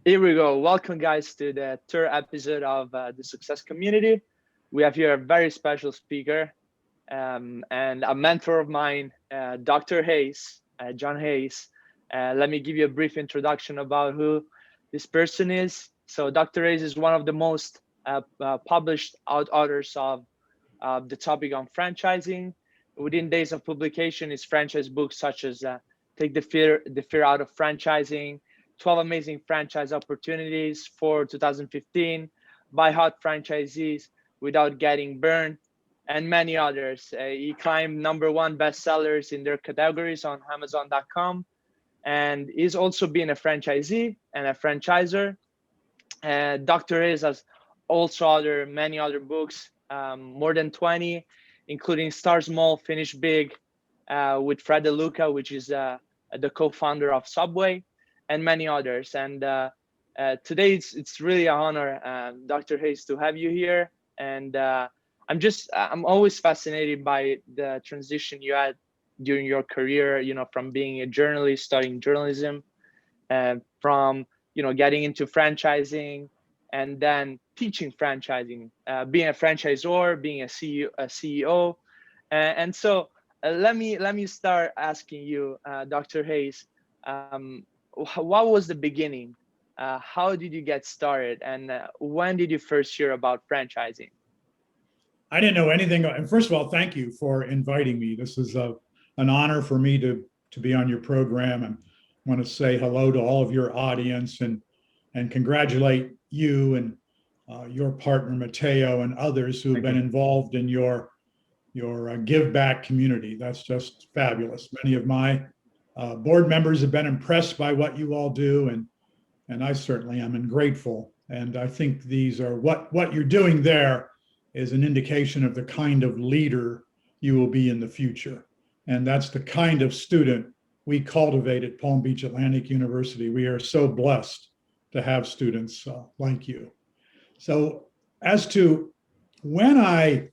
Here we go. Welcome, guys, to the third episode of the Success Community. We have here a very special speaker and a mentor of mine, Dr. Hayes, John Hayes. Let me give you a brief introduction about who this person is. So Dr. Hayes is one of the most published authors of the topic on franchising. Within days of publication, his franchise books such as Take the Fear Out of Franchising, 12 Amazing Franchise Opportunities for 2015, Buy Hot Franchisees Without Getting Burned, and many others. He climbed #1 bestsellers in their categories on Amazon.com. And he's also been a franchisee and a franchiser. Dr. Hayes has also many other books, more than 20, including Start Small, Finish Big with Fred DeLuca, which is the co-founder of Subway, and many others. And today it's really an honor, Dr. Hayes, to have you here. And I'm always fascinated by the transition you had during your career, from being a journalist, studying journalism, from, getting into franchising and then teaching franchising, being a franchisor, being a CEO. And so let me start asking you, Dr. Hayes, what was the beginning? How did you get started? And when did you first hear about franchising? I didn't know anything. And first of all, thank you for inviting me. This is an honor for me to be on your program. And I want to say hello to all of your audience and congratulate you and your partner, Matteo, and others who have been involved in your give back community. That's just fabulous. Many of my board members have been impressed by what you all do, and I certainly am and grateful. And I think these are what you're doing there is an indication of the kind of leader you will be in the future. And that's the kind of student we cultivate at Palm Beach Atlantic University. We are so blessed to have students like you. So as to when I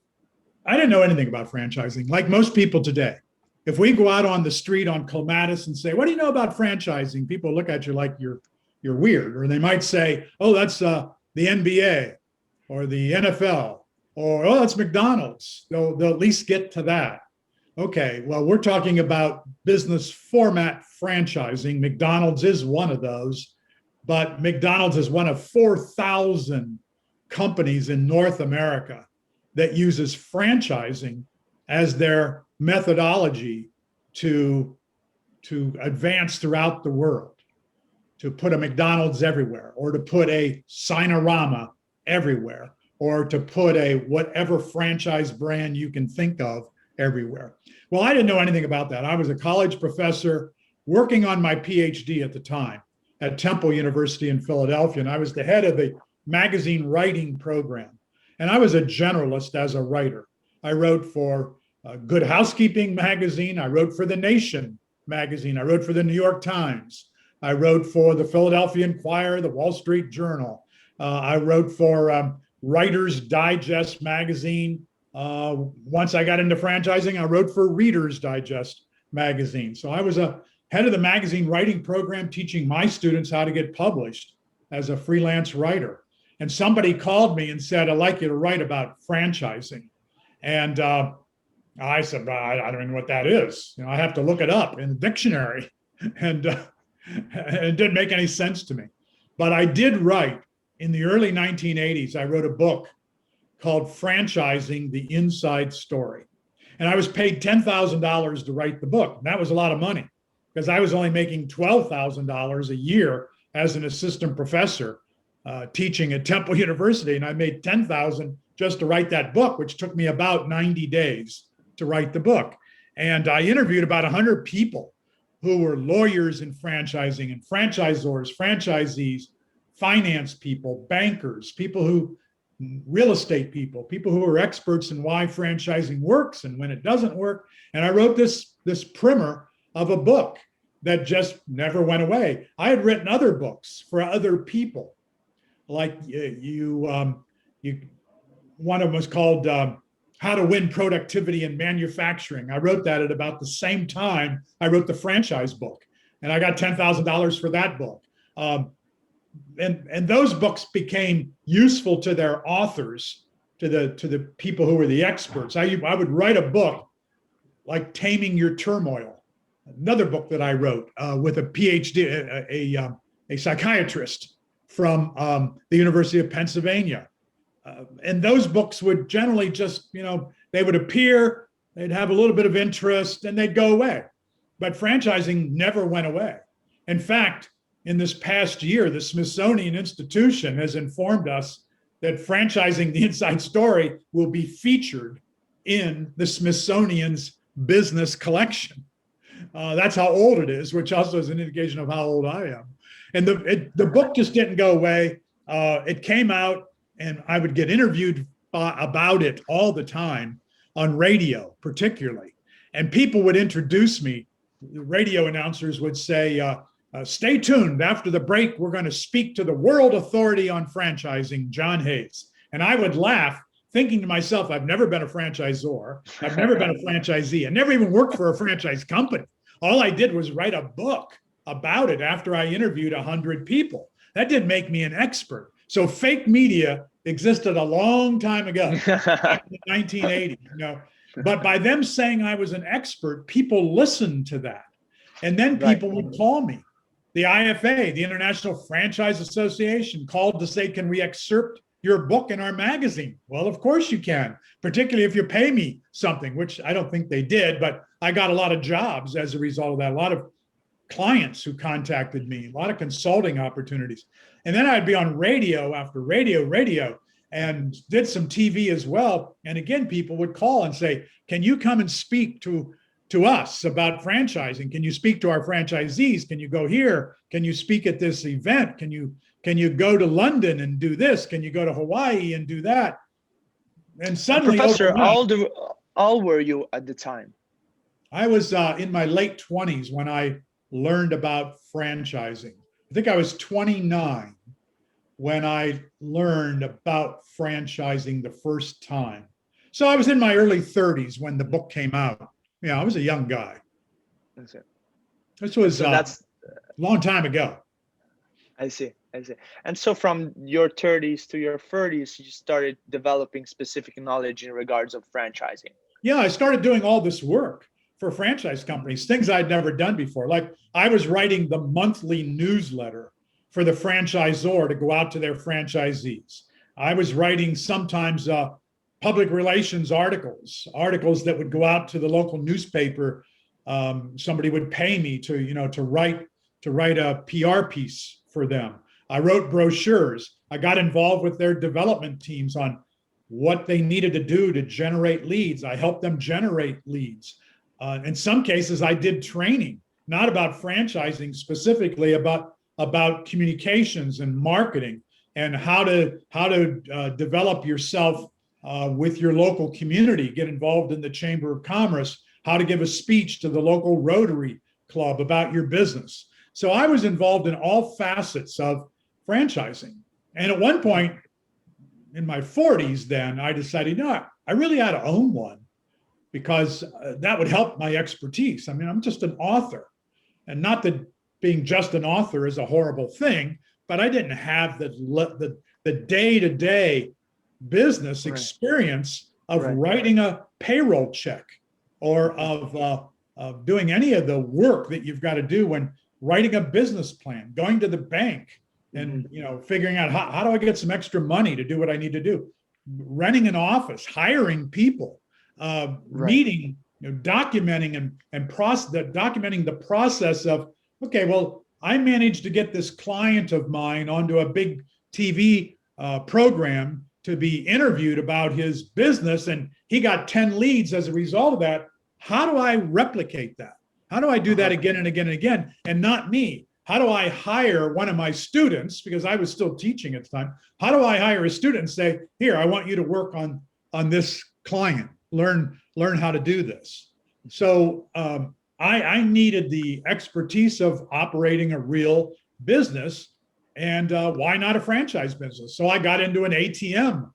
didn't know anything about franchising, like most people today. If we go out on the street on Clematis and say, what do you know about franchising? People look at you like you're weird. Or they might say, oh, that's the NBA or the NFL, or, oh, that's McDonald's. They'll at least get to that. Okay, well, we're talking about business format franchising. McDonald's is one of those, but McDonald's is one of 4,000 companies in North America that uses franchising as their methodology to advance throughout the world, to put a McDonald's everywhere, or to put a Sinorama everywhere, or to put a whatever franchise brand you can think of everywhere. Well, I didn't know anything about that. I was a college professor working on my PhD at the time at Temple University in Philadelphia, and I was the head of the magazine writing program. And I was a generalist as a writer. I wrote for Good Housekeeping magazine. I wrote for The Nation magazine. I wrote for the New York Times. I wrote for the Philadelphia Inquirer, the Wall Street Journal. I wrote for Writer's Digest magazine. Once I got into franchising, I wrote for Reader's Digest magazine. So I was a head of the magazine writing program, teaching my students how to get published as a freelance writer. And somebody called me and said, I'd like you to write about franchising. And I said, I don't know what that is. I have to look it up in the dictionary. And it didn't make any sense to me. But I did write in the early 1980s. I wrote a book called Franchising: The Inside Story. And I was paid $10,000 to write the book. And that was a lot of money because I was only making $12,000 a year as an assistant professor teaching at Temple University. And I made $10,000 just to write that book, which took me about 90 days to write the book. And I interviewed about 100 people who were lawyers in franchising and franchisors, franchisees, finance people, bankers, real estate people who are experts in why franchising works and when it doesn't work. And I wrote this primer of a book that just never went away. I had written other books for other people. Like one of them was called How to Win Productivity in Manufacturing. I wrote that at about the same time I wrote the franchise book, and I got $10,000 for that book. and those books became useful to their authors, to the people who were the experts. I would write a book like Taming Your Turmoil, another book that I wrote with a PhD, a psychiatrist from the University of Pennsylvania. And those books would generally just, they would appear, they'd have a little bit of interest, and they'd go away. But franchising never went away. In fact, in this past year, the Smithsonian Institution has informed us that Franchising: The Inside Story will be featured in the Smithsonian's business collection. That's how old it is, which also is an indication of how old I am. And the book just didn't go away. It came out, and I would get interviewed about it all the time on radio, particularly. And people would introduce me. The radio announcers would say, stay tuned. After the break, we're going to speak to the world authority on franchising, John Hayes. And I would laugh, thinking to myself, I've never been a franchisor. I've never been a franchisee. I never even worked for a franchise company. All I did was write a book about it after I interviewed 100 people. That didn't make me an expert. So fake media existed a long time ago, back in the 1980s. But by them saying I was an expert, people listened to that. And then people would call me. The IFA, the International Franchise Association, called to say, can we excerpt your book in our magazine? Well, of course you can, particularly if you pay me something, which I don't think they did, but I got a lot of jobs as a result of that, a lot of clients who contacted me, a lot of consulting opportunities. And then I'd be on radio after radio, and did some TV as well. And again, people would call and say, can you come and speak to us about franchising? Can you speak to our franchisees? Can you go here? Can you speak at this event? Can you go to London and do this? Can you go to Hawaii and do that? And suddenly, Professor, how old were you at the time? I was in my late 20s when I learned about franchising. I think I was 29 when I learned about franchising the first time. So I was in my early 30s when the book came out. I was a young guy. That's it. This was that's a long time ago. I see. And so from your 30s to your 30s, you started developing specific knowledge in regards of franchising. Yeah, I started doing all this work for franchise companies, things I'd never done before. Like I was writing the monthly newsletter for the franchisor to go out to their franchisees. I was writing sometimes public relations articles that would go out to the local newspaper. Somebody would pay me to write a PR piece for them. I wrote brochures. I got involved with their development teams on what they needed to do to generate leads. I helped them generate leads. In some cases, I did training, not about franchising specifically, about communications and marketing and how to develop yourself with your local community, get involved in the Chamber of Commerce, how to give a speech to the local Rotary Club about your business. So I was involved in all facets of franchising. And at one point in my 40s, then I decided, no, I really ought to own one because that would help my expertise. I mean, I'm just an author, and not that being just an author is a horrible thing, but I didn't have the day-to-day business experience of writing a payroll check or of doing any of the work that you've got to do when writing a business plan, going to the bank and figuring out how do I get some extra money to do what I need to do, renting an office, hiring people, meeting, documenting documenting the process of, okay, well, I managed to get this client of mine onto a big TV program to be interviewed about his business, and he got 10 leads as a result of that. How do I replicate that? How do I do that again and again and again? And not me. How do I hire one of my students, because I was still teaching at the time, how do I hire a student and say, here, I want you to work on this client, learn how to do this. So I needed the expertise of operating a real business, and why not a franchise business? So I got into an ATM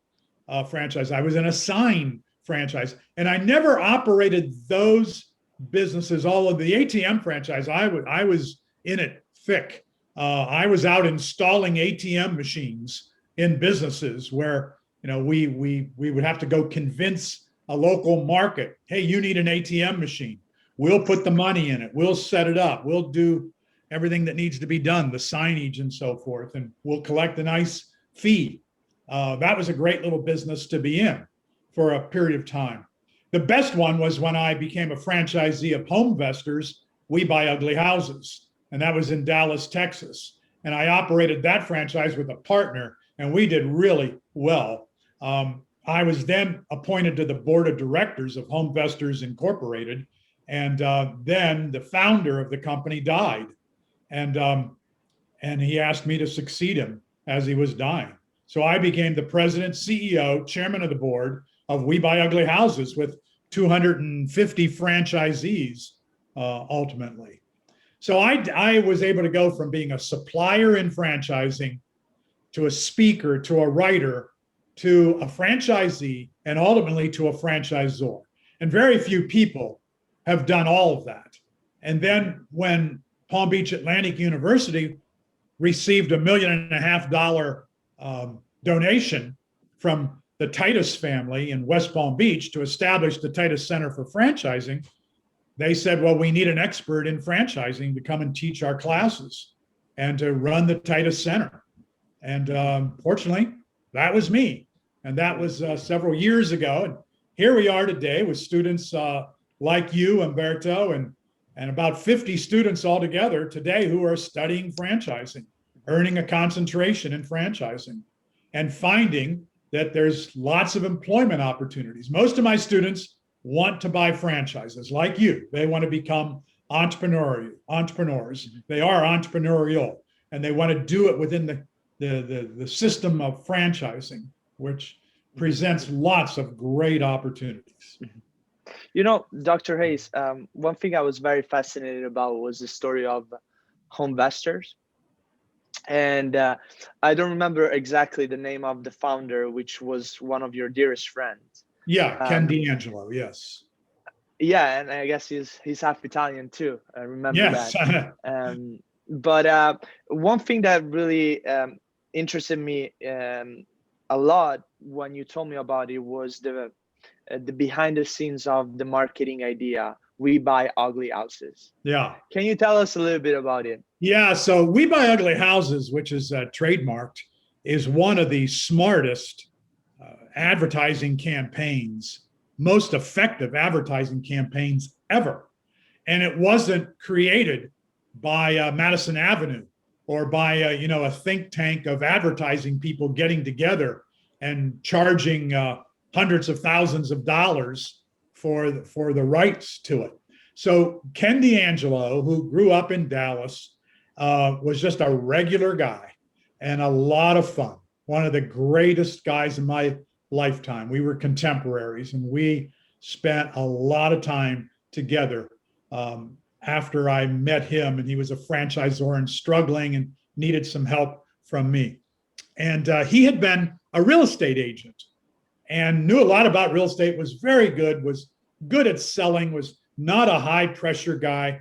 franchise. I was in a sign franchise, and I never operated those businesses. All of the ATM franchise, I was in it thick. I was out installing ATM machines in businesses where, we would have to go convince a local market, hey, you need an ATM machine. We'll put the money in it. We'll set it up. We'll do everything that needs to be done, the signage and so forth, and we'll collect a nice fee. That was a great little business to be in for a period of time. The best one was when I became a franchisee of HomeVestors, We Buy Ugly Houses, and that was in Dallas, Texas. And I operated that franchise with a partner, and we did really well. I was then appointed to the board of directors of HomeVestors Incorporated, and then the founder of the company died, and he asked me to succeed him as he was dying. So I became the president, CEO, chairman of the board of We Buy Ugly Houses with 250 franchisees ultimately. So I was able to go from being a supplier in franchising to a speaker, to a writer, to a franchisee, and ultimately to a franchisor. And very few people have done all of that. And then when Palm Beach Atlantic University received $1.5 million donation from the Titus family in West Palm Beach to establish the Titus Center for Franchising, they said, well, we need an expert in franchising to come and teach our classes and to run the Titus Center. And fortunately, that was me. And that was several years ago. And here we are today with students like you, Umberto, and about 50 students altogether today who are studying franchising, earning a concentration in franchising, and finding that there's lots of employment opportunities. Most of my students want to buy franchises like you. They want to become entrepreneurs. They are entrepreneurial, and they want to do it within the system of franchising, which presents lots of great opportunities. Dr. Hayes, one thing I was very fascinated about was the story of HomeVestors. And I don't remember exactly the name of the founder, which was one of your dearest friends. Yeah, Ken D'Angelo, yes. Yeah, and I guess he's half Italian too. I remember that. But one thing that really interested me a lot when you told me about it was the behind the scenes of the marketing idea, We Buy Ugly Houses. Yeah. Can you tell us a little bit about it? Yeah, so We Buy Ugly Houses, which is trademarked, is one of the smartest advertising campaigns, most effective advertising campaigns ever. And it wasn't created by Madison Avenue or by a think tank of advertising people getting together and charging hundreds of thousands of dollars for the rights to it. So Ken D'Angelo, who grew up in Dallas, was just a regular guy and a lot of fun. One of the greatest guys in my lifetime. We were contemporaries, and we spent a lot of time together after I met him, and he was a franchisor and struggling and needed some help from me. And he had been a real estate agent and knew a lot about real estate, was very good, was good at selling, was not a high pressure guy.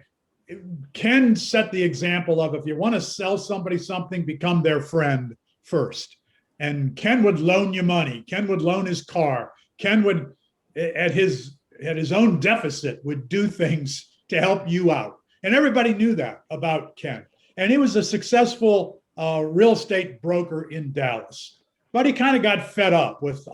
Ken set the example of, if you want to sell somebody something, become their friend first. And Ken would loan you money. Ken would loan his car. Ken would, at his own deficit, would do things to help you out. And everybody knew that about Ken. And he was a successful real estate broker in Dallas. But he kind of got fed up with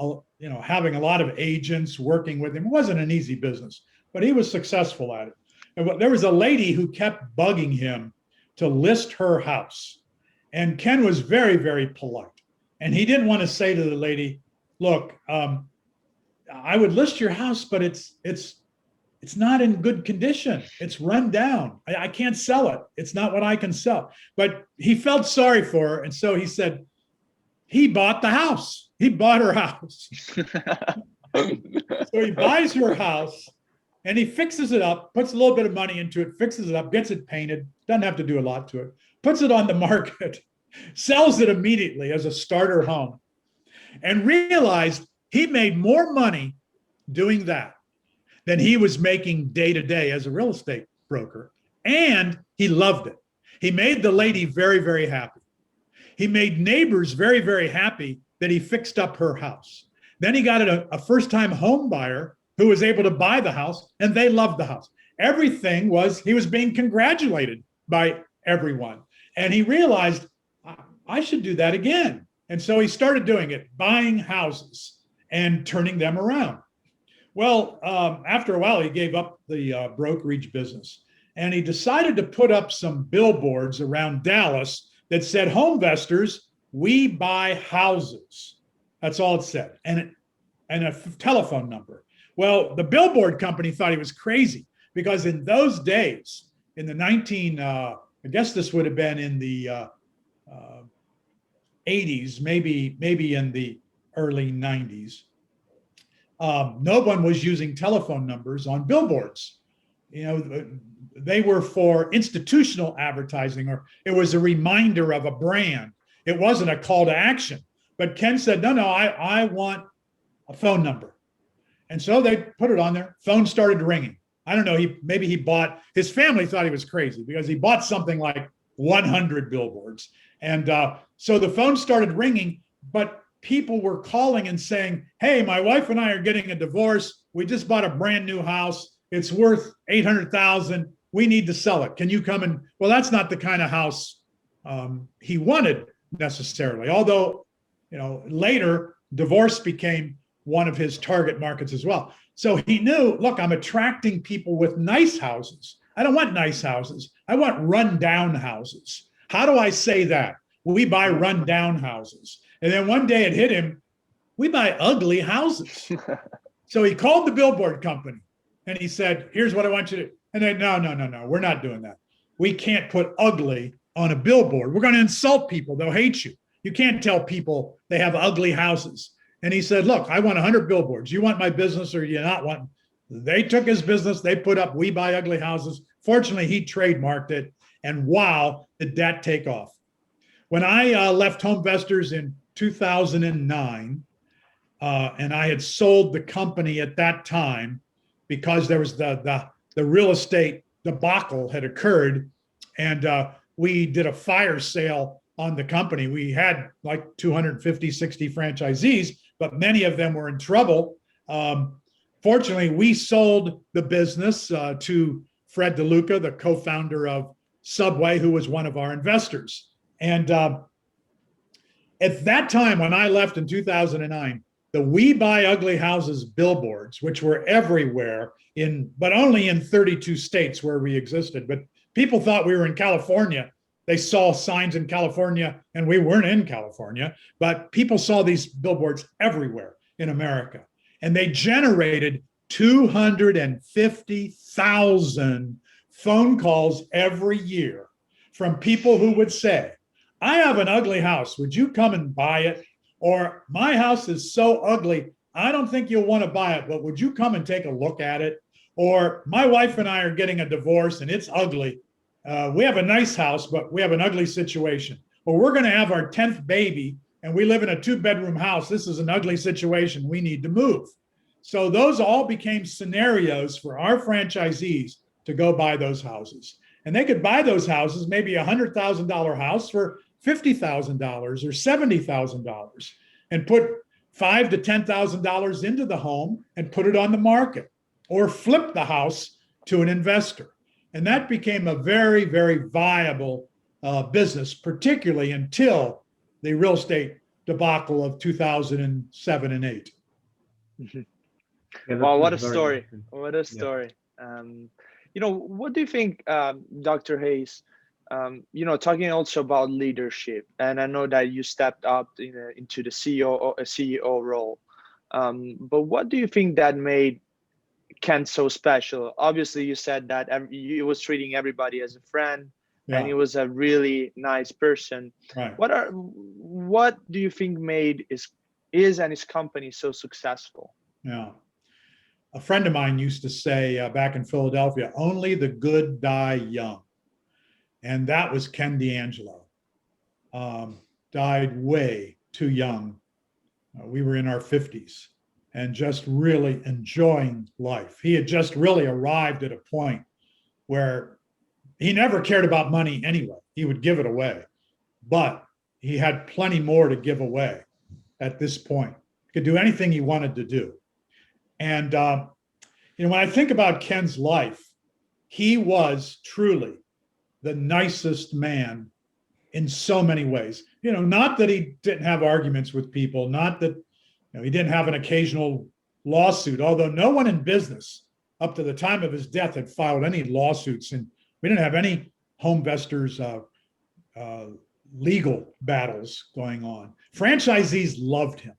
having a lot of agents working with him. It wasn't an easy business, but he was successful at it. And there was a lady who kept bugging him to list her house. And Ken was very, very polite. And he didn't want to say to the lady, look, I would list your house, but it's not in good condition. It's run down. I can't sell it. It's not what I can sell. But he felt sorry for her. And so he said, he bought the house. He bought her house. So he buys her house and he fixes it up, puts a little bit of money into it, fixes it up, gets it painted, doesn't have to do a lot to it, puts it on the market, sells it immediately as a starter home, and realized he made more money doing that than he was making day to day as a real estate broker. And he loved it. He made the lady very, very happy. He made neighbors very, very happy that he fixed up her house. Then he got a first-time home buyer who was able to buy the house, and they loved the house. Everything was, he was being congratulated by everyone. And he realized, I should do that again. And so he started doing it, buying houses and turning them around. Well, after a while, he gave up the brokerage business, and he decided to put up some billboards around Dallas that said, HomeVestors, we buy houses. That's all it said, and a telephone number. Well, the billboard company thought he was crazy, because in those days, in the I guess this would have been in the 80s, maybe in the early 90s, no one was using telephone numbers on billboards. They were for institutional advertising, or it was a reminder of a brand. It wasn't a call to action. But Ken said, no, I want a phone number. And so they put it on there. Phone started ringing. I don't know, maybe he bought, his family thought he was crazy because he bought something like 100 billboards. And so the phone started ringing, but people were calling and saying, hey, my wife and I are getting a divorce. We just bought a brand new house. It's worth $800,000. We need to sell it. Can you come and, well, that's not the kind of house he wanted necessarily. Although, later divorce became one of his target markets as well. So he knew, look, I'm attracting people with nice houses. I don't want nice houses. I want run-down houses. How do I say that? We buy run-down houses. And then one day it hit him, we buy ugly houses. So he called the billboard company and he said, here's what I want you to, and they, no, we're not doing that. We can't put ugly on a billboard. We're going to insult people. They'll hate you. You can't tell people they have ugly houses. And he said, look, I want 100 billboards. You want my business or you not want? They took his business. They put up, we buy ugly houses. Fortunately, he trademarked it. And wow, did that take off. When I left HomeVestors in 2009, and I had sold the company at that time because there was the real estate debacle had occurred, and we did a fire sale on the company. We had like 250, 60 franchisees, but many of them were in trouble. Fortunately, we sold the business to Fred DeLuca, the co-founder of Subway, who was one of our investors. And at that time, when I left in 2009, the We Buy Ugly Houses billboards, which were everywhere, but only in 32 states where we existed. But people thought we were in California. They saw signs in California, and we weren't in California, but people saw these billboards everywhere in America. And they generated 250,000 phone calls every year from people who would say, I have an ugly house. Would you come and buy it? Or my house is so ugly, I don't think you'll want to buy it, but would you come and take a look at it? Or my wife and I are getting a divorce and it's ugly. We have a nice house, but we have an ugly situation. Or we're going to have our 10th baby and we live in a 2-bedroom house. This is an ugly situation. We need to move. So those all became scenarios for our franchisees to go buy those houses. And they could buy those houses, maybe a $100,000 house for $50,000 or $70,000, and put $5,000 to $10,000 into the home and put it on the market, or flip the house to an investor. And that became a very, very viable business, particularly until the real estate debacle of 2007 and 8. Mm-hmm. Yeah, wow, what a story. What a story. What do you think, Dr. Hayes, talking also about leadership, and I know that you stepped up into the CEO role, but what do you think that made Ken so special? Obviously, you said that he was treating everybody as a friend, and he was a really nice person. Right. What do you think made his and his company so successful? Yeah. A friend of mine used to say back in Philadelphia, only the good die young. And that was Ken D'Angelo. Died way too young. We were in our 50s and just really enjoying life. He had just really arrived at a point where he never cared about money anyway. He would give it away, but he had plenty more to give away at this point. He could do anything he wanted to do. And, when I think about Ken's life, he was truly the nicest man in so many ways. Not that he didn't have arguments with people, not that he didn't have an occasional lawsuit, although no one in business up to the time of his death had filed any lawsuits, and we didn't have any HomeVestors legal battles going on. Franchisees loved him.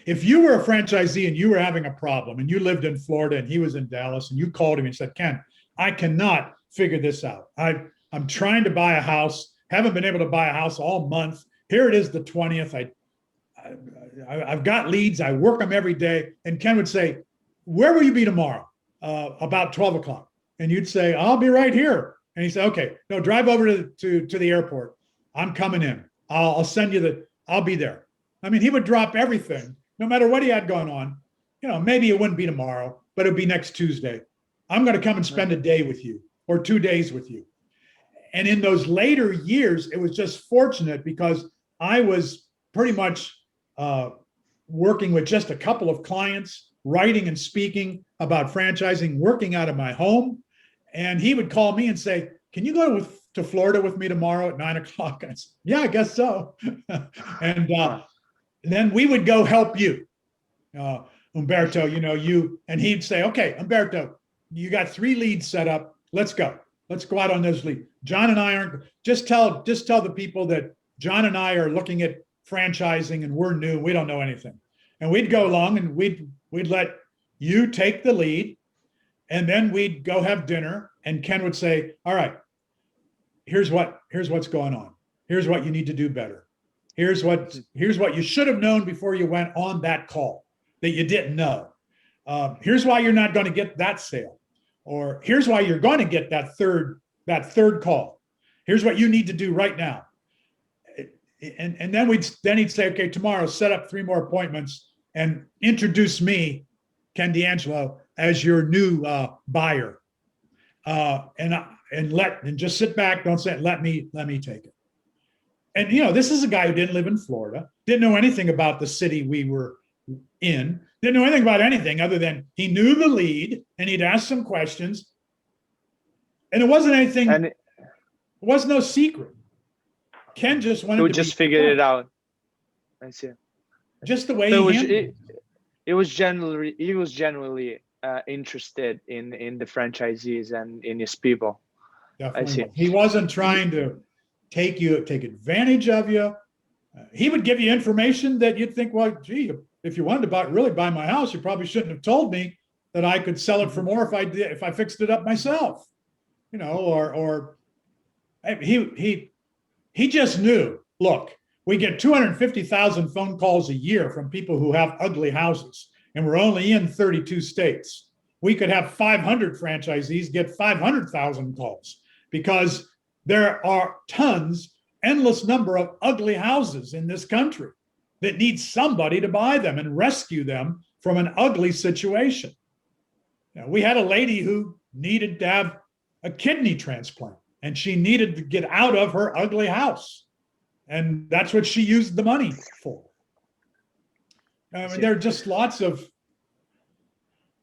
If you were a franchisee and you were having a problem and you lived in Florida and he was in Dallas and you called him and said, Ken, I cannot figure this out. I'm trying to buy a house, haven't been able to buy a house all month. Here it is the 20th. I've got leads. I work them every day. And Ken would say, where will you be tomorrow? About 12 o'clock. And you'd say, I'll be right here. And he'd say, okay, no, drive over to the airport. I'm coming in. I'll send you I'll be there. I mean, he would drop everything, no matter what he had going on. Maybe it wouldn't be tomorrow, but it'd be next Tuesday. I'm going to come and spend a day with you or 2 days with you. And in those later years, it was just fortunate because I was pretty much working with just a couple of clients, writing and speaking about franchising, working out of my home. And he would call me and say, can you go to Florida with me tomorrow at 9 o'clock? I said, yeah, I guess so. And then we would go help you, Umberto, and he'd say, okay, Umberto, you got 3 leads set up. Let's go. Let's go out on those leads. John and I aren't, just tell the people that John and I are looking at franchising and we're new. We don't know anything. And we'd go along and we'd let you take the lead, and then we'd go have dinner, and Ken would say, all right, here's what's going on. Here's what you need to do better. Here's what you should have known before you went on that call that you didn't know. Here's why you're not going to get that sale, or here's why you're going to get that third call. Here's what you need to do right now. And then he'd say, okay, tomorrow set up 3 more appointments and introduce me, Ken D'Angelo, as your new buyer. And just sit back, don't say, let me take it. And this is a guy who didn't live in Florida, didn't know anything about the city we were in, didn't know anything about anything other than he knew the lead and he'd ask some questions. And it wasn't anything, it was no secret. Ken just wanted to just figure it out. I see. Just the way he was genuinely interested in the franchisees and in his people. Definitely. I see. He wasn't trying to take advantage of you. He would give you information that you'd think, well, gee, if you wanted to really buy my house, you probably shouldn't have told me that I could sell it for more if I fixed it up myself. Or he just knew, look, we get 250,000 phone calls a year from people who have ugly houses, and we're only in 32 states. We could have 500 franchisees get 500,000 calls because there are endless number of ugly houses in this country that need somebody to buy them and rescue them from an ugly situation. We had a lady who needed to have a kidney transplant, and she needed to get out of her ugly house. And that's what she used the money for. There are just lots of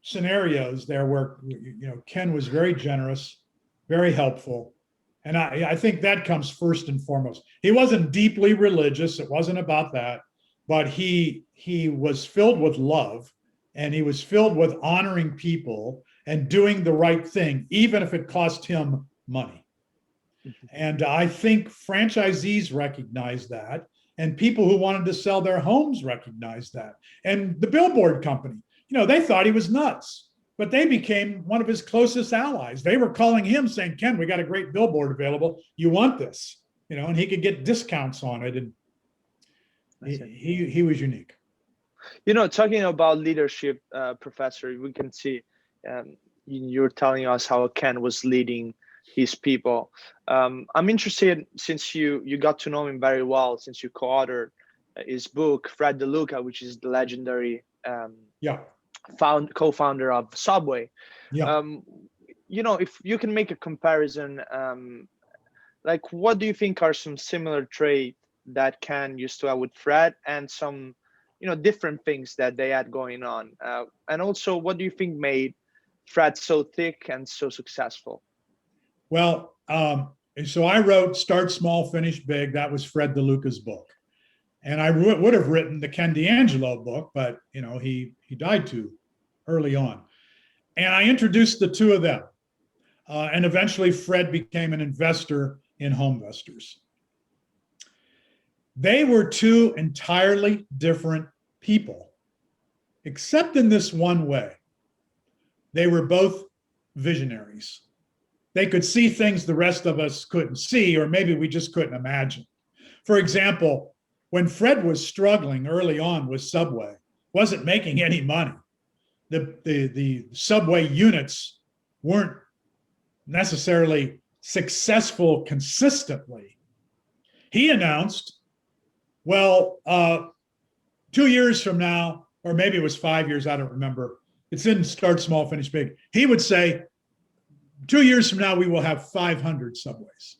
scenarios there where Ken was very generous, very helpful. And I think that comes first and foremost. He wasn't deeply religious. It wasn't about that. But he was filled with love, and he was filled with honoring people and doing the right thing, even if it cost him money. And I think franchisees recognize that, and people who wanted to sell their homes recognized that. And the billboard company, they thought he was nuts, but they became one of his closest allies. They were calling him saying, Ken, we got a great billboard available. You want this? And he could get discounts on it. And he was unique. Talking about leadership, Professor, we can see you're telling us how Ken was leading his people. I'm interested, since you got to know him very well, since you co-authored his book, Fred DeLuca, which is the legendary co-founder of Subway. if you can make a comparison, like what do you think are some similar traits that Ken used to have with Fred, and some, different things that they had going on? And also, what do you think made Fred so thick and so successful? Well, so I wrote Start Small, Finish Big. That was Fred DeLuca's book. And I would have written the Ken D'Angelo book, but he died too early on. And I introduced the two of them. And eventually Fred became an investor in HomeVestors. They were two entirely different people, except in this one way. They were both visionaries. They could see things the rest of us couldn't see, or maybe we just couldn't imagine. For example, when Fred was struggling early on with Subway, wasn't making any money. The Subway units weren't necessarily successful consistently. He announced, well, 2 years from now, or maybe it was 5 years, I don't remember. It's in Start Small, Finish Big. He would say, 2 years from now, we will have 500 Subways.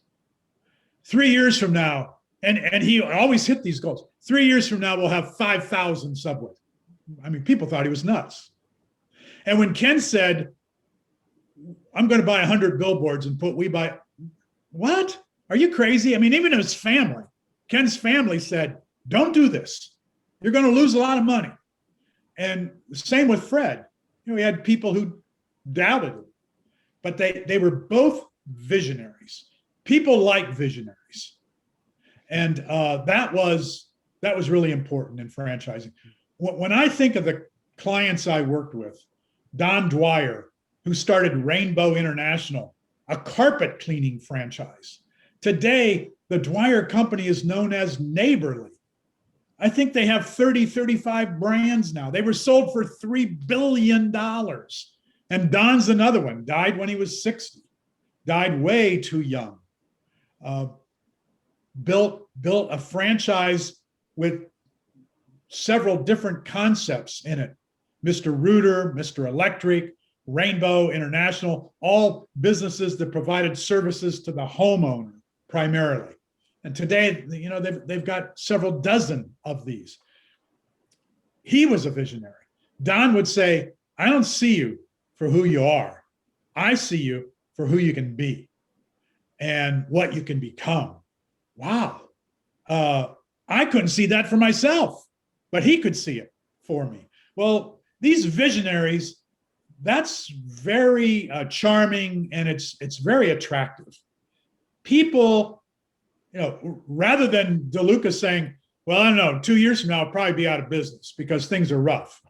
3 years from now, and he always hit these goals. 3 years from now, we'll have 5,000 Subways. I mean, people thought he was nuts. And when Ken said, I'm going to buy 100 billboards and what? Are you crazy? I mean, even his family, Ken's family said, don't do this. You're going to lose a lot of money. And the same with Fred. We had people who doubted him, but they were both visionaries. People like visionaries. And that was really important in franchising. When I think of the clients I worked with, Don Dwyer, who started Rainbow International, a carpet cleaning franchise. Today, the Dwyer Company is known as Neighborly. I think they have 30, 35 brands now. They were sold for $3 billion. And Don's another one, died when he was 60, died way too young. Built a franchise with several different concepts in it. Mr. Rooter, Mr. Electric, Rainbow International, all businesses that provided services to the homeowner primarily. And today, they've got several dozen of these. He was a visionary. Don would say, I don't see you for who you are. I see you for who you can be and what you can become. Wow. I couldn't see that for myself, but he could see it for me. Well, these visionaries, that's very charming, and it's very attractive. People, rather than DeLuca saying, well, I don't know, 2 years from now, I'll probably be out of business because things are rough.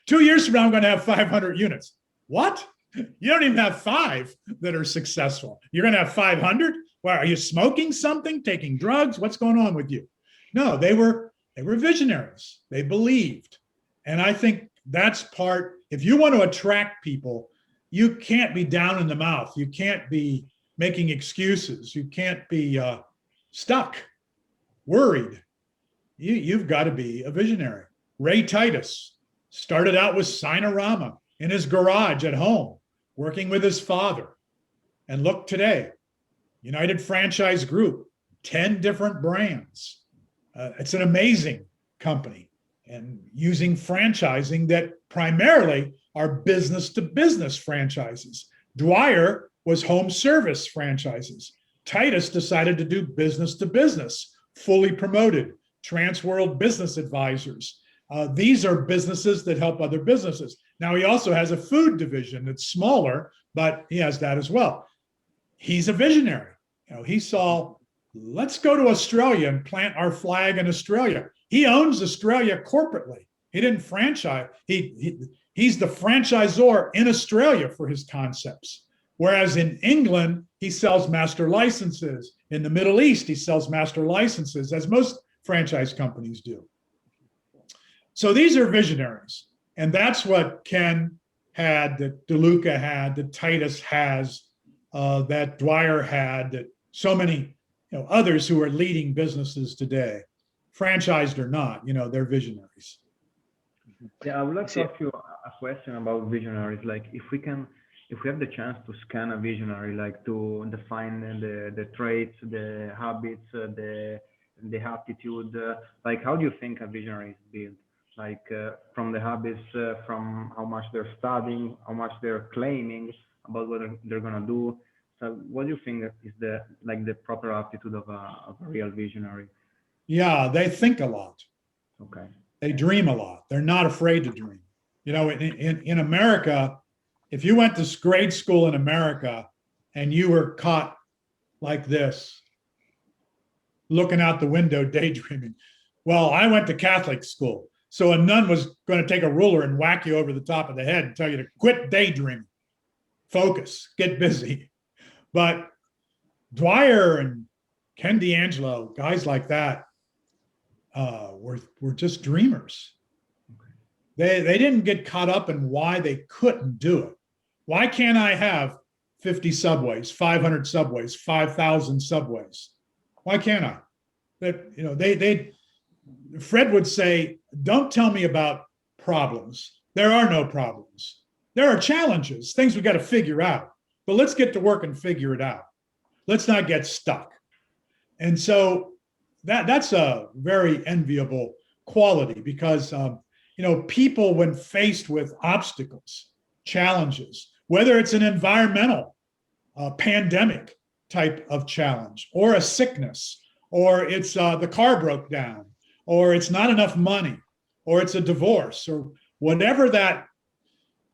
2 years from now, I'm going to have 500 units. What? You don't even have 5 that are successful. You're going to have 500? Well, are you smoking something, taking drugs? What's going on with you? No, they were visionaries. They believed. And I think that's part, if you want to attract people, you can't be down in the mouth. You can't be making excuses. You can't be stuck, worried. You've got to be a visionary. Ray Titus started out with Sinorama in his garage at home, working with his father. And look today, United Franchise Group, 10 different brands. It's an amazing company, and using franchising that primarily are business-to-business franchises. Dwyer was home service franchises. Titus decided to do business-to-business, fully promoted, Transworld Business Advisors. These are businesses that help other businesses. Now, he also has a food division that's smaller, but he has that as well. He's a visionary. He saw, let's go to Australia and plant our flag in Australia. He owns Australia corporately. He didn't franchise. He's the franchisor in Australia for his concepts. Whereas in England, he sells master licenses. In the Middle East, he sells master licenses, as most franchise companies do. So these are visionaries. And that's what Ken had, that DeLuca had, that Titus has, that Dwyer had, that so many others who are leading businesses today, franchised or not, they're visionaries. Yeah, I would like to ask you a question about visionaries. Like, if we can if we have the chance to scan a visionary, like to define the traits, the habits, the aptitude, like how do you think a visionary is built? Like from the habits, from how much they're studying, how much they're claiming about what they're gonna do. So what do you think is the proper aptitude of a real visionary? Yeah, they think a lot. Okay. They dream a lot. They're not afraid to dream. You know, in America, if you went to grade school in America and you were caught like this, looking out the window daydreaming, well, I went to Catholic school. So a nun was going to take a ruler and whack you over the top of the head and tell you to quit daydreaming, focus, get busy. But Dwyer and Ken D'Angelo, guys like that, were just dreamers. They didn't get caught up in why they couldn't do it. Why can't I have 50 subways, 500 subways, 5,000 subways? Why can't I? That, you know, Fred would say, don't tell me about problems. There are no problems. There are challenges, things we got to figure out. But let's get to work and figure it out. Let's not get stuck. And so that's a very enviable quality because, you know, people when faced with obstacles, challenges, whether it's an environmental pandemic type of challenge or a sickness, or it's the car broke down, or it's not enough money, or it's a divorce, or whatever that,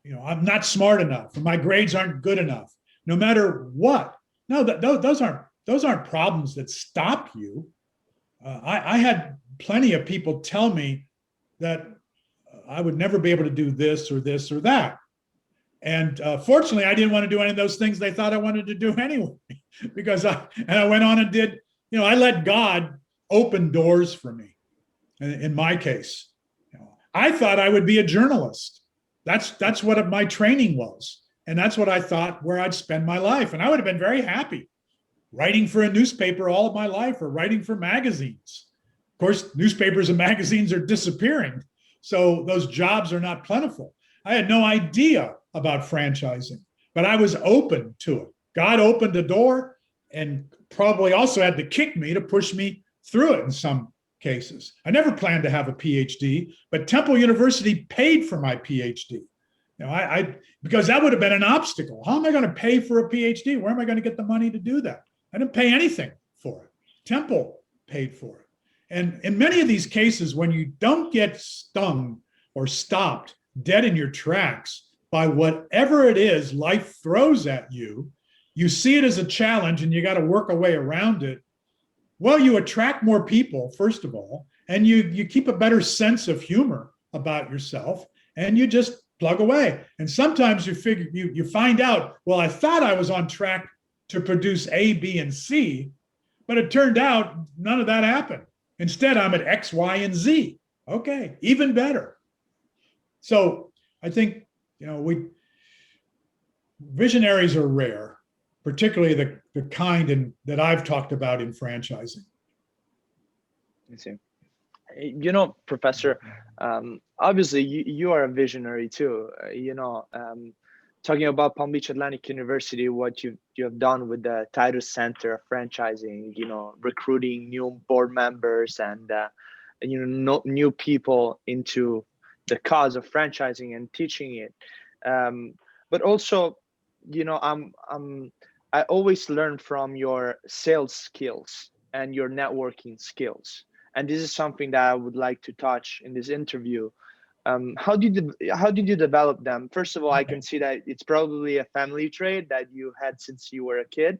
you know, I'm not smart enough, or my grades aren't good enough, no matter what. No, those aren't problems that stop you. I had plenty of people tell me that I would never be able to do this or this or that. And fortunately, I didn't want to do any of those things they thought I wanted to do anyway, because I went on and did, you know, I let God open doors for me. In my case, you know, I thought I would be a journalist. That's what my training was. And that's what I thought where I'd spend my life. And I would have been very happy writing for a newspaper all of my life or writing for magazines. Of course, newspapers and magazines are disappearing. So those jobs are not plentiful. I had no idea about franchising, but I was open to it. God opened a door and probably also had to kick me to push me through it in some cases. I never planned to have a PhD, but Temple University paid for my PhD. You know, because that would have been an obstacle. How am I going to pay for a PhD? Where am I going to get the money to do that? I didn't pay anything for it. Temple paid for it. And in many of these cases, when you don't get stung or stopped dead in your tracks by whatever it is life throws at you, you see it as a challenge and you got to work a way around it. Well, you attract more people, first of all, and you keep a better sense of humor about yourself, and you just plug away. And sometimes you find out, well, I thought I was on track to produce A, B, and C, but it turned out none of that happened. Instead, I'm at X, Y, and Z. Okay, even better. So I think, you know, visionaries are rare, particularly the kind that I've talked about in franchising. I see. You know, Professor, obviously you are a visionary too. You know, talking about Palm Beach Atlantic University, what you have done with the Titus Center of franchising, you know, recruiting new board members and you know, new people into the cause of franchising and teaching it. But also, you know, I always learn from your sales skills and your networking skills. And this is something that I would like to touch in this interview. How did you develop them? First of all, I can see that it's probably a family trait that you had since you were a kid.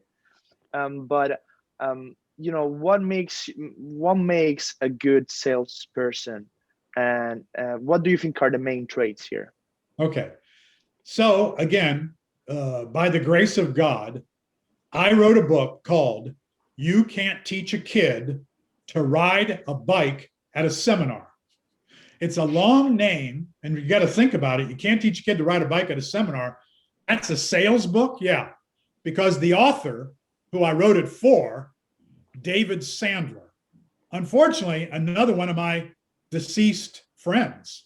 But you know, what makes a good salesperson, and what do you think are the main traits here? Okay, so again, by the grace of God, I wrote a book called "You Can't Teach a Kid to Ride a Bike at a Seminar." It's a long name, and you got to think about it. You can't teach a kid to ride a bike at a seminar. That's a sales book? Yeah, because the author who I wrote it for, David Sandler, unfortunately, another one of my deceased friends.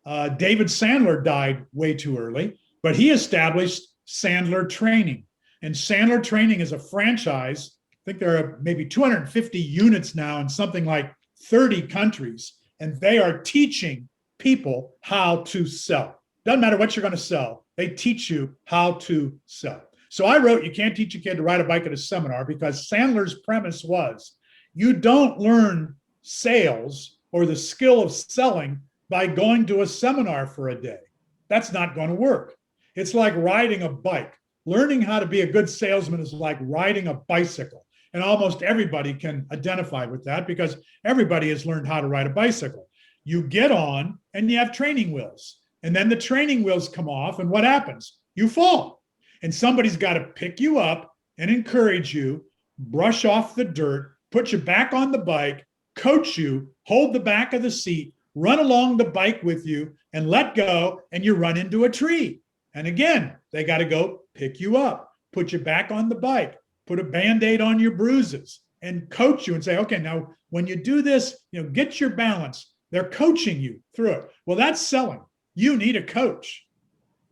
David Sandler died way too early, but he established Sandler Training. And Sandler Training is a franchise. I think there are maybe 250 units now in something like 30 countries, and they are teaching people how to sell. Doesn't matter what you're going to sell, they teach you how to sell. So I wrote, You Can't Teach a Kid to Ride a Bike at a Seminar, because Sandler's premise was, you don't learn sales or the skill of selling by going to a seminar for a day. That's not going to work. It's like riding a bike. Learning how to be a good salesman is like riding a bicycle. And almost everybody can identify with that, because everybody has learned how to ride a bicycle. You get on and you have training wheels. And then the training wheels come off, and what happens? You fall. And somebody's got to pick you up and encourage you, brush off the dirt, put you back on the bike, coach you, hold the back of the seat, run along the bike with you, and let go, and you run into a tree. And again, they got to go pick you up, put you back on the bike, put a Band-Aid on your bruises, and coach you and say, okay, now when you do this, get your balance. They're coaching you through it. Well, that's selling. You need a coach.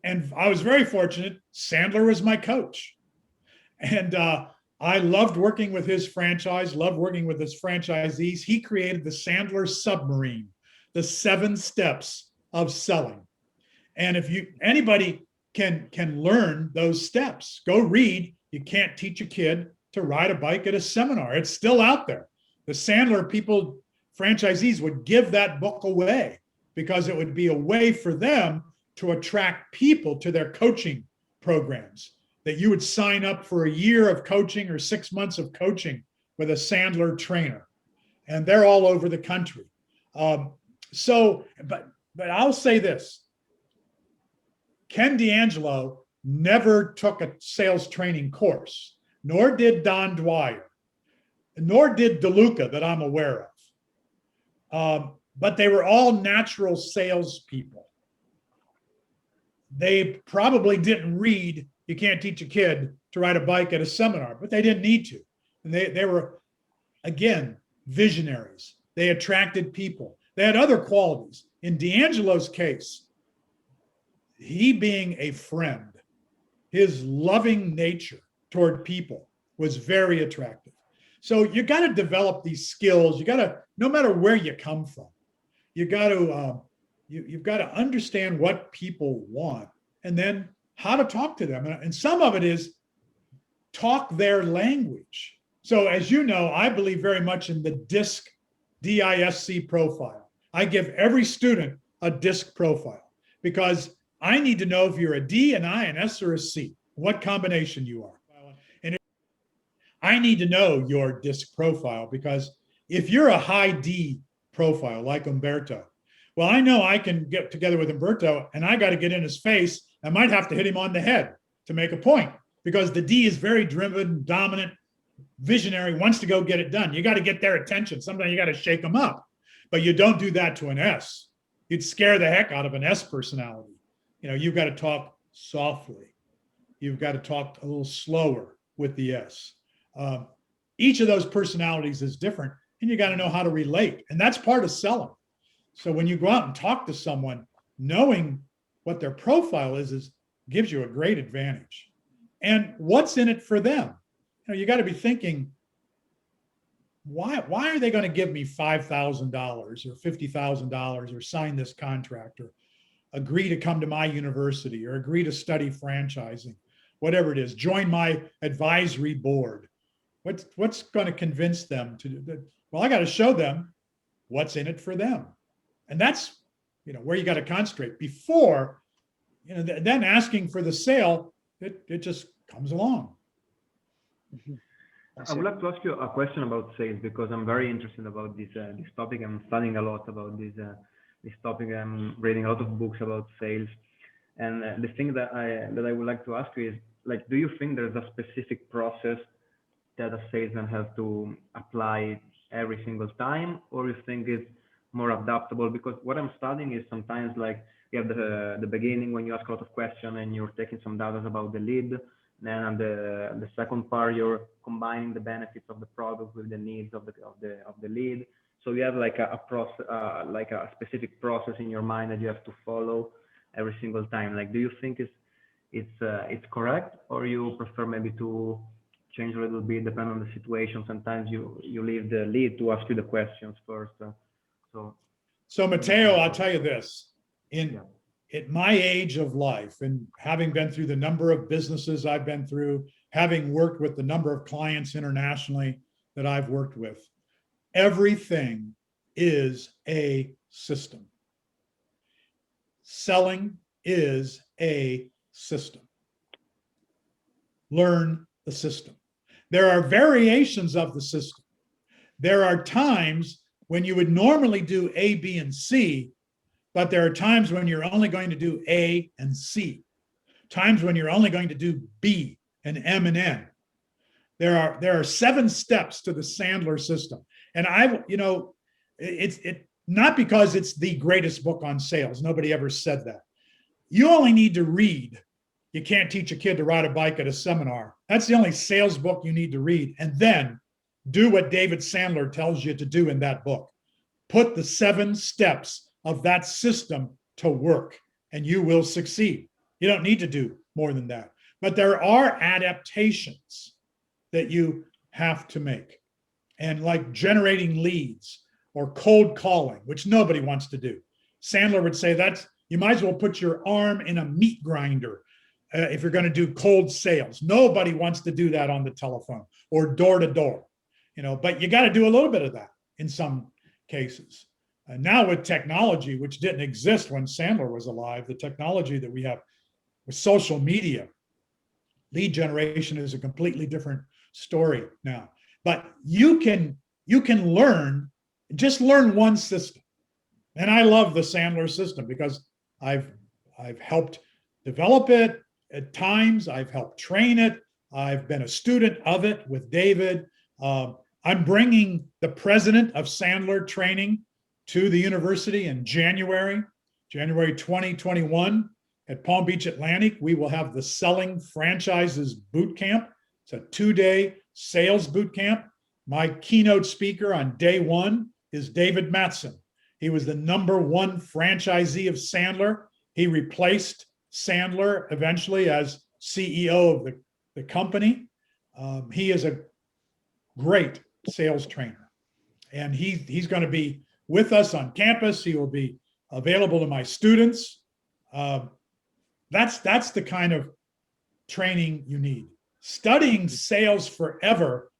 And I was very fortunate. Sandler was my coach. And I loved working with his franchise, loved working with his franchisees. He created the Sandler Submarine, the 7 steps of selling. And if anybody can learn those steps, go read You Can't Teach a Kid to Ride a Bike at a Seminar. It's still out there. The Sandler franchisees would give that book away, because it would be a way for them to attract people to their coaching programs, that you would sign up for a year of coaching or 6 months of coaching with a Sandler trainer. And they're all over the country. But I'll say this. Ken D'Angelo never took a sales training course, nor did Don Dwyer, nor did DeLuca that I'm aware of. But they were all natural salespeople. They probably didn't read You Can't Teach a Kid to Ride a Bike at a Seminar, but they didn't need to. And they were, again, visionaries. They attracted people. They had other qualities. In D'Angelo's case, he being a friend, his loving nature toward people was very attractive. So you got to develop these skills. You got to, no matter where you come from, you got to you've got to understand what people want, and then how to talk to them. And some of it is talk their language. So as you know, I believe very much in the DISC, D-I-S-C profile. I give every student a DISC profile, because I need to know if you're a D, an I, an S, or a C, what combination you are. And I need to know your DISC profile, because if you're a high D profile like Umberto, well, I know I can get together with Umberto and I got to get in his face. I might have to hit him on the head to make a point, because the D is very driven, dominant, visionary, wants to go get it done. You got to get their attention. Sometimes you got to shake them up, but you don't do that to an S. You'd scare the heck out of an S personality. You've got to talk softly. You've got to talk a little slower with the S. Each of those personalities is different, and you got to know how to relate. And that's part of selling. So when you go out and talk to someone, knowing what their profile is gives you a great advantage. And what's in it for them? You got to be thinking, why are they going to give me $5,000 or $50,000 or sign this contract or agree to come to my university or agree to study franchising, whatever it is, join my advisory board? What's going to convince them to do that? Well, I got to show them what's in it for them. And that's, where you got to concentrate before, then asking for the sale, it just comes along. I would like to ask you a question about sales, because I'm very interested about this topic. I'm studying a lot about this topic. I'm reading a lot of books about sales. And the thing that I would like to ask you is, do you think there's a specific process that a salesman has to apply every single time, or you think it's more adaptable? Because what I'm studying is sometimes you have the beginning when you ask a lot of questions and you're taking some data about the lead. Then on the second part, you're combining the benefits of the product with the needs of the lead. So you have a process, a specific process in your mind that you have to follow every single time. Do you think it's correct, or you prefer maybe to change a little bit, depend on the situation? Sometimes you leave the lead to ask you the questions first. So Matteo, I'll tell you this, Yeah. at my age of life, and having been through the number of businesses I've been through, having worked with the number of clients internationally that I've worked with, everything is a system. Selling is a system. Learn the system. There are variations of the system. There are times when you would normally do A, B, and C, but there are times when you're only going to do A and C, times when you're only going to do B and M and N. There are 7 steps to the Sandler system. And it's not because it's the greatest book on sales. Nobody ever said that. You only need to read. You can't teach a kid to ride a bike at a seminar. That's the only sales book you need to read. And then do what David Sandler tells you to do in that book. Put the 7 steps of that system to work, and you will succeed. You don't need to do more than that. But there are adaptations that you have to make. And like generating leads or cold calling, which nobody wants to do. Sandler would say you might as well put your arm in a meat grinder if you're going to do cold sales. Nobody wants to do that on the telephone or door to door, but you got to do a little bit of that in some cases. Now with technology, which didn't exist when Sandler was alive, the technology that we have with social media, lead generation is a completely different story now. But you can just learn one system. And I love the Sandler system because I've helped develop it at times. I've helped train it. I've been a student of it with David. I'm bringing the president of Sandler training to the university in January 2021 at Palm Beach Atlantic. We will have the Selling Franchises Boot Camp. It's a 2-day sales boot camp. My keynote speaker on day 1 is David Mattson. He was the #1 franchisee of Sandler. He replaced Sandler eventually as CEO of the company. He is a great sales trainer. And he's going to be with us on campus. He will be available to my students. That's the kind of training you need. Studying sales forever,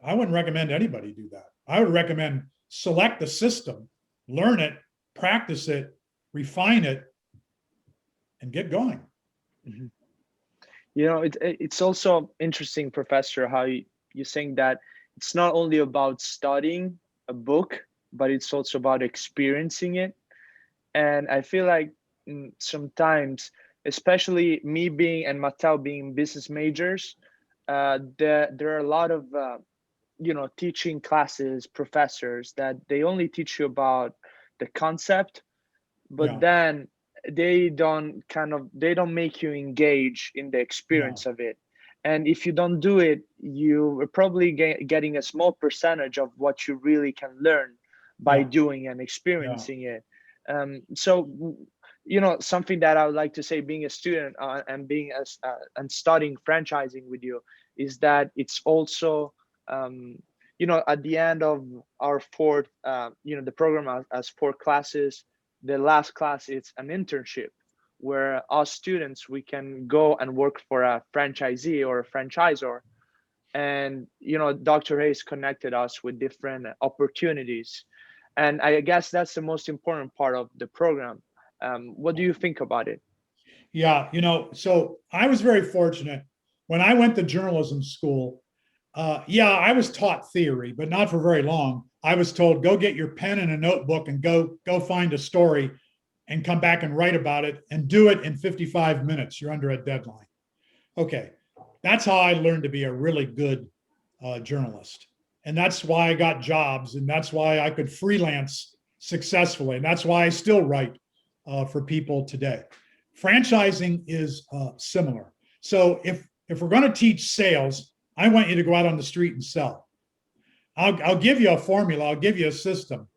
I wouldn't recommend anybody do that. I would recommend select the system, learn it, practice it, refine it, and get going. Mm-hmm. It's also interesting, Professor, how you're saying that it's not only about studying a book, but it's also about experiencing it. And I feel like sometimes, especially me being and Matteo being business majors, there are a lot of teaching classes, professors that they only teach you about the concept, but then they don't make you engage in the experience of it. And if you don't do it, you're probably getting a small percentage of what you really can learn by doing and experiencing it. So something that I would like to say, being a student and being and studying franchising with you, is that it's also at the end of our 4th the program has 4 classes. The last class is an internship where us students, we can go and work for a franchisee or a franchisor. And Dr. Hayes connected us with different opportunities, and I guess that's the most important part of the program. What do you think about it? Yeah, so I was very fortunate when I went to journalism school. I was taught theory, but not for very long. I was told, go get your pen and a notebook and go find a story and come back and write about it and do it in 55 minutes. You're under a deadline. Okay, that's how I learned to be a really good journalist. And that's why I got jobs, and that's why I could freelance successfully. And that's why I still write for people today. Franchising is similar. So if we're going to teach sales, I want you to go out on the street and sell. I'll give you a formula. I'll give you a system.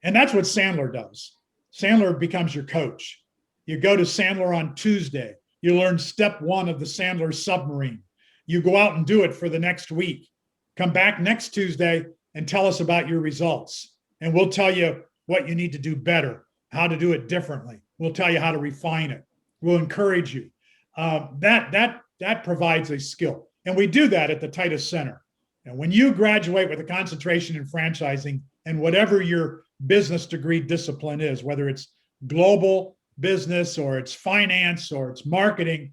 And that's what Sandler does. Sandler becomes your coach. You go to Sandler on Tuesday. You learn step 1 of the Sandler submarine. You go out and do it for the next week. Come back next Tuesday and tell us about your results. And we'll tell you what you need to do better, how to do it differently. We'll tell you how to refine it. We'll encourage you. That provides a skill. And we do that at the Titus Center. And when you graduate with a concentration in franchising and whatever your business degree discipline is, whether it's global business or it's finance or it's marketing,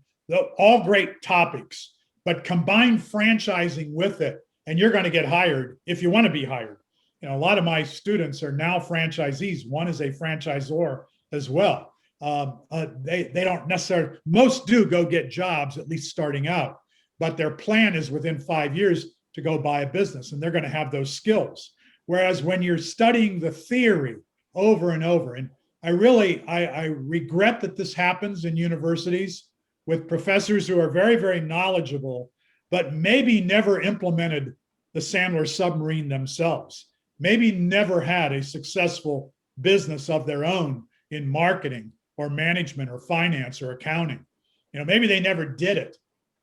all great topics, but combine franchising with it and you're going to get hired if you want to be hired. A lot of my students are now franchisees. One is a franchisor as well. They don't necessarily, most do go get jobs, at least starting out, but their plan is within 5 years to go buy a business, and they're going to have those skills. Whereas when you're studying the theory over and over, and I regret that this happens in universities with professors who are very, very knowledgeable, but maybe never implemented the Sandler submarine themselves, maybe never had a successful business of their own in marketing or management or finance or accounting. Maybe they never did it.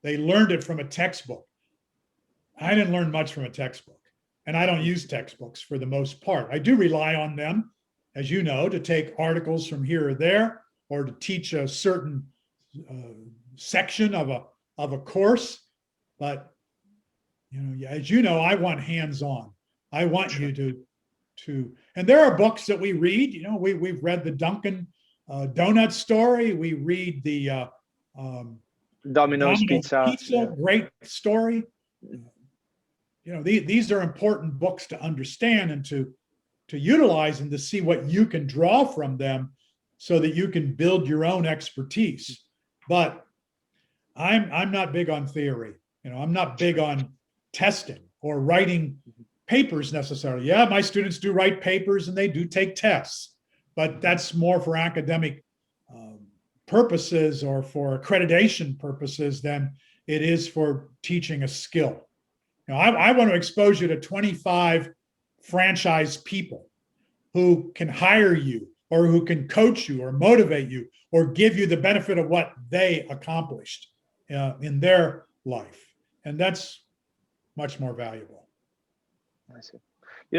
They learned it from a textbook. I didn't learn much from a textbook, and I don't use textbooks for the most part. I do rely on them, as you know, to take articles from here or there, or to teach a certain section of a course. But as you know, I want hands-on. I want you to, and there are books that we read. We've read the Dunkin' Donut story. We read the Domino's Pizza. Yeah. Great story. These are important books to understand and to utilize and to see what you can draw from them so that you can build your own expertise. But I'm not big on theory. I'm not big on testing or writing papers necessarily. Yeah, my students do write papers and they do take tests, but that's more for academic purposes or for accreditation purposes than it is for teaching a skill. I want to expose you to 25 franchise people who can hire you or who can coach you or motivate you or give you the benefit of what they accomplished in their life. And that's much more valuable. I see.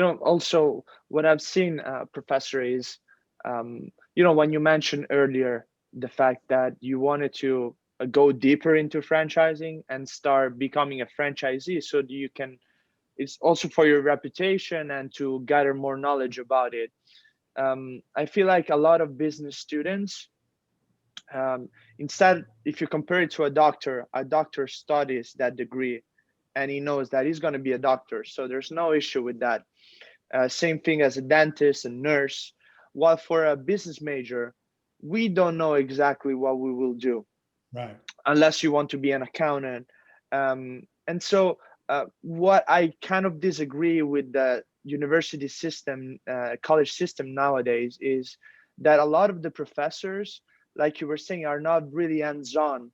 Also what I've seen, Professor, is, when you mentioned earlier the fact that you wanted to go deeper into franchising and start becoming a franchisee so that it's also for your reputation and to gather more knowledge about it. I feel like a lot of business students, instead, if you compare it to a doctor studies that degree and he knows that he's going to be a doctor. So there's no issue with that. Same thing as a dentist and nurse. While for a business major, we don't know exactly what we will do. Right. Unless you want to be an accountant. And so what I kind of disagree with the university system, college system nowadays, is that a lot of the professors, like you were saying, are not really hands-on,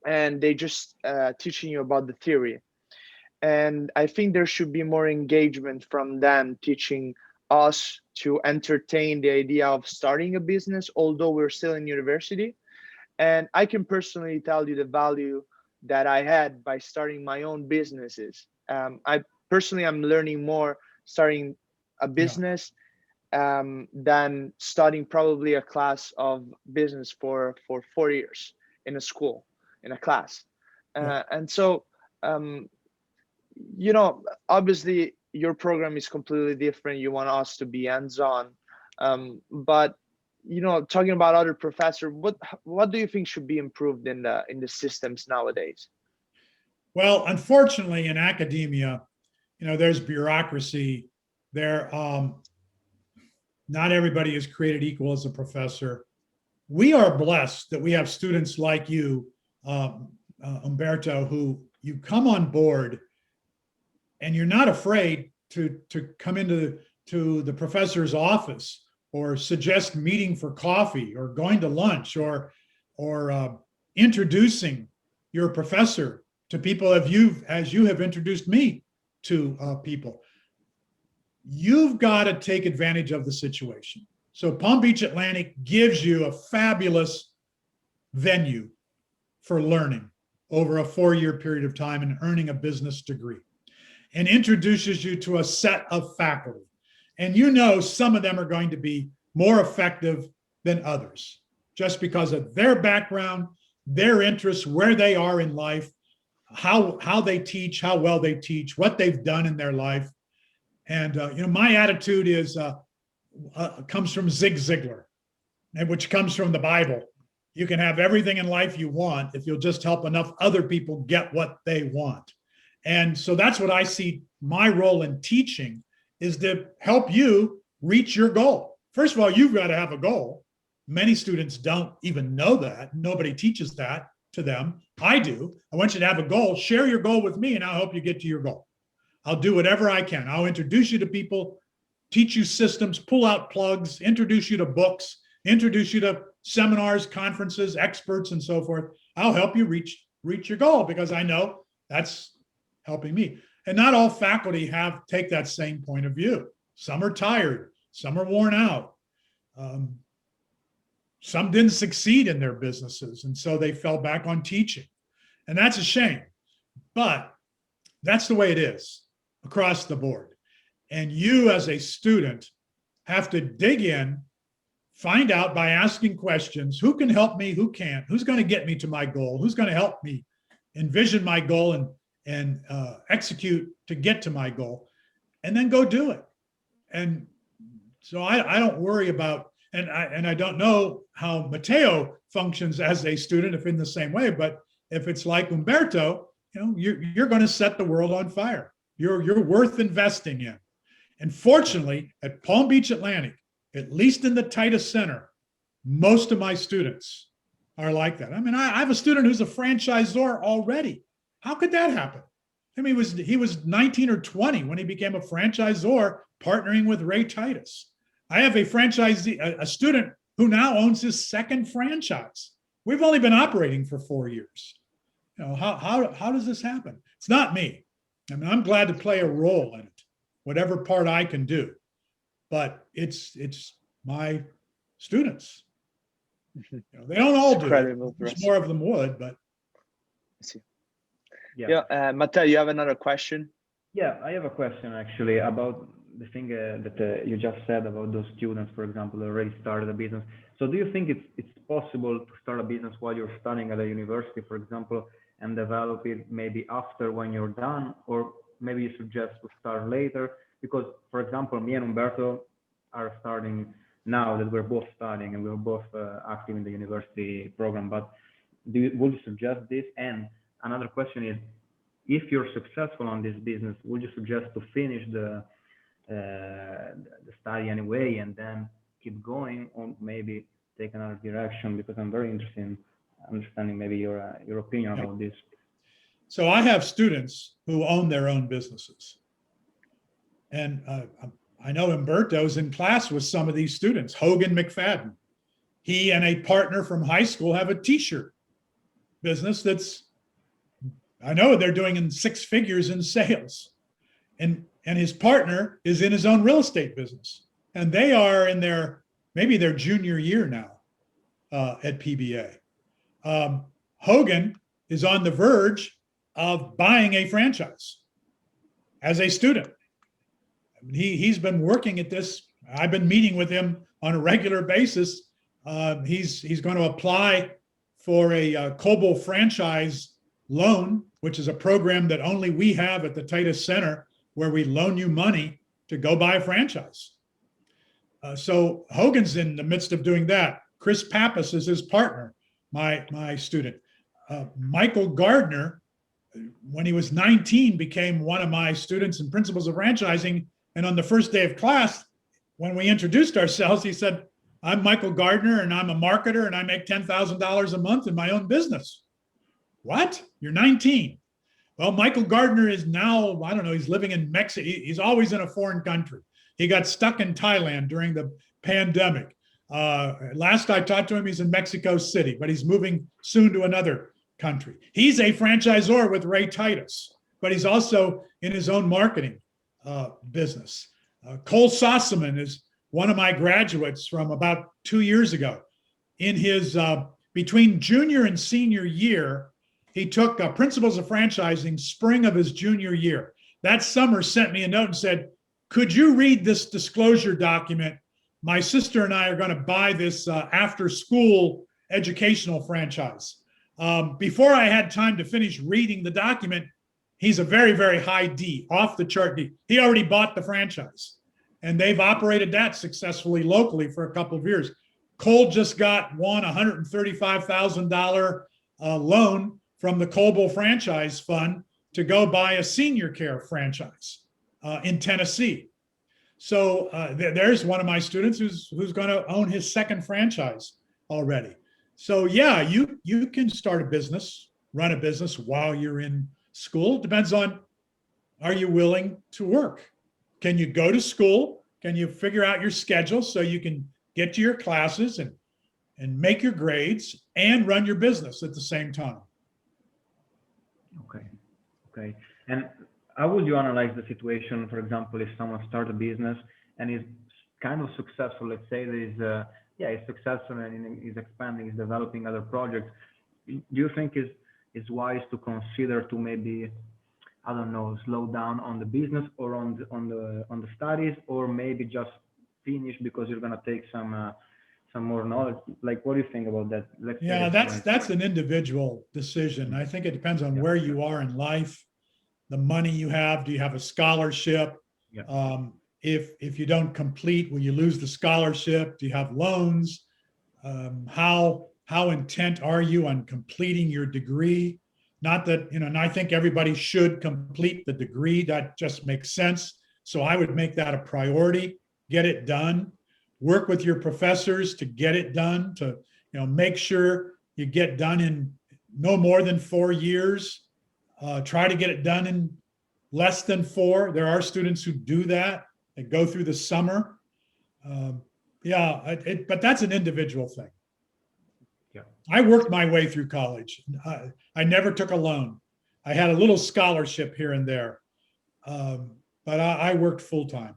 and they just teaching you about the theory. And I think there should be more engagement from them, teaching us to entertain the idea of starting a business, although we're still in university. And I can personally tell you the value that I had by starting my own businesses. I personally am learning more starting a business than studying probably a class of business for 4 years in a school, in a class. And so, obviously your program is completely different. You want us to be hands-on, but talking about other professors, what do you think should be improved in the systems nowadays? Well, unfortunately, in academia, there's bureaucracy. Not everybody is created equal as a professor. We are blessed that we have students like you, Umberto, who you come on board and you're not afraid to come into the professor's office or suggest meeting for coffee or going to lunch or introducing your professor to people as you have introduced me to people. You've got to take advantage of the situation. So Palm Beach Atlantic gives you a fabulous venue for learning over a 4-year period of time and earning a business degree, and introduces you to a set of faculty. And you know some of them are going to be more effective than others, just because of their background, their interests, where they are in life, how they teach, how well they teach, what they've done in their life. And my attitude is comes from Zig Ziglar, which comes from the Bible. You can have everything in life you want if you'll just help enough other people get what they want. And so that's what I see my role in teaching, is to help you reach your goal. First of all, you've got to have a goal. Many students don't even know that. Nobody teaches that to them. I do. I want you to have a goal. Share your goal with me, and I'll help you get to your goal. I'll do whatever I can. I'll introduce you to people, teach you systems, pull out plugs, introduce you to books, introduce you to seminars, conferences, experts, and so forth. I'll help you reach your goal, because I know that's helping me. And not all faculty take that same point of view. Some are tired, some are worn out. Some didn't succeed in their businesses, and so they fell back on teaching. And that's a shame, but that's the way it is across the board. And you as a student have to dig in, find out by asking questions, who can help me, who can't, who's going to get me to my goal, who's going to help me envision my goal and execute to get to my goal, and then go do it. And so I don't worry about, and I don't know how Matteo functions as a student, if in the same way, but if it's like Umberto, you're going to set the world on fire. You're worth investing in. And fortunately, at Palm Beach Atlantic, at least in the Titus Center, most of my students are like that. I mean, I have a student who's a franchisor already. How could that happen? I mean, he was 19 or 20 when he became a franchisor, partnering with Ray Titus. I have a student who now owns his second franchise. We've only been operating for 4 years. How does this happen? It's not me. I mean, I'm glad to play a role in it, whatever part I can do. But it's my students. They don't all do it. There's more of them would, but. Yeah, Matteo, you have another question? Yeah, I have a question actually about the thing that you just said about those students, for example, that already started a business. So do you think it's possible to start a business while you're studying at a university, for example, and develop it maybe after when you're done, or maybe you suggest to start later? Because, for example, me and Umberto are starting now that we're both studying and we're both active in the university program, but would you suggest this? And another question is, if you're successful on this business, would you suggest to finish the study anyway and then keep going, or maybe take another direction? Because I'm very interested in understanding maybe your opinion about this. So I have students who own their own businesses. And I know Umberto's in class with some of these students, Hogan McFadden. He and a partner from high school have a t-shirt business I know they're doing in 6 figures in sales. And his partner is in his own real estate business. And they are in maybe their junior year now at PBA. Hogan is on the verge of buying a franchise as a student. He's been working at this. I've been meeting with him on a regular basis. He's going to apply for a COBOL franchise loan, which is a program that only we have at the Titus Center, where we loan you money to go buy a franchise. So Hogan's in the midst of doing that. Chris Pappas is his partner, my student. Michael Gardner, when he was 19, became one of my students in Principles of Franchising. And on the first day of class, when we introduced ourselves, he said, "I'm Michael Gardner, and I'm a marketer, and I make $10,000 a month in my own business." What? You're 19. Well, Michael Gardner is now, I don't know, he's living in Mexico. He's always in a foreign country. He got stuck in Thailand during the pandemic. Last I talked to him, he's in Mexico City, but he's moving soon to another country. He's a franchisor with Ray Titus, but he's also in his own marketing business. Cole Sossaman is one of my graduates from about 2 years ago. In his between junior and senior year, he took Principles of Franchising spring of his junior year. That summer sent me a note and said, could you read this disclosure document? My sister and I are going to buy this after school educational franchise. Before I had time to finish reading the document, he's a very, very high D, off the chart D. He already bought the franchise, and they've operated that successfully locally for a couple of years. Cole just won a $135,000 loan from the Coble Franchise Fund to go buy a senior care franchise in Tennessee. So there's one of my students who's going to own his second franchise already. So yeah, you can start a business, run a business while you're in school. It depends on, are you willing to work? Can you go to school? Can you figure out your schedule so you can get to your classes and make your grades and run your business at the same time? Okay. And how would you analyze the situation, for example, if someone starts a business and is kind of successful, let's say he's successful and he's expanding, he's developing other projects. Do you think it's wise to consider to maybe, I don't know, slow down on the business or on the studies, or maybe just finish because you're gonna take some more knowledge? Like, what do you think about that? That's an individual decision. I think it depends on where you are in life, the money you have. Do you have a scholarship? Yeah. If you don't complete, will you lose the scholarship? Do you have loans? How intent are you on completing your degree? Not that, and I think everybody should complete the degree. That just makes sense. So I would make that a priority. Get it done. Work with your professors to get it done, to make sure you get done in no more than 4 years. Try to get it done in less than 4. There are students who do that. They go through the summer. But that's an individual thing. Yeah. I worked my way through college. I never took a loan. I had a little scholarship here and there, but I worked full time,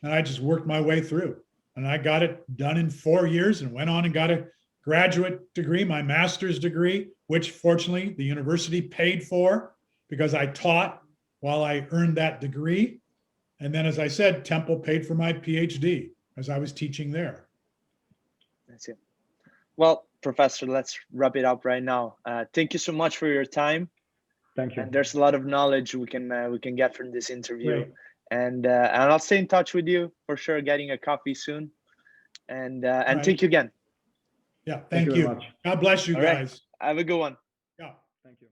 and I just worked my way through. And I got it done in 4 years and went on and got a graduate degree, my master's degree, which fortunately the university paid for because I taught while I earned that degree. And then, as I said, Temple paid for my PhD as I was teaching there. That's it. Well, Professor, let's wrap it up right now. Thank you so much for your time. Thank you. And there's a lot of knowledge we can get from this interview. Great. And I'll stay in touch with you for sure, getting a coffee soon. And right. Thank you again. Yeah, thank you. Very much. God bless you guys. Have a good one. Yeah. Thank you.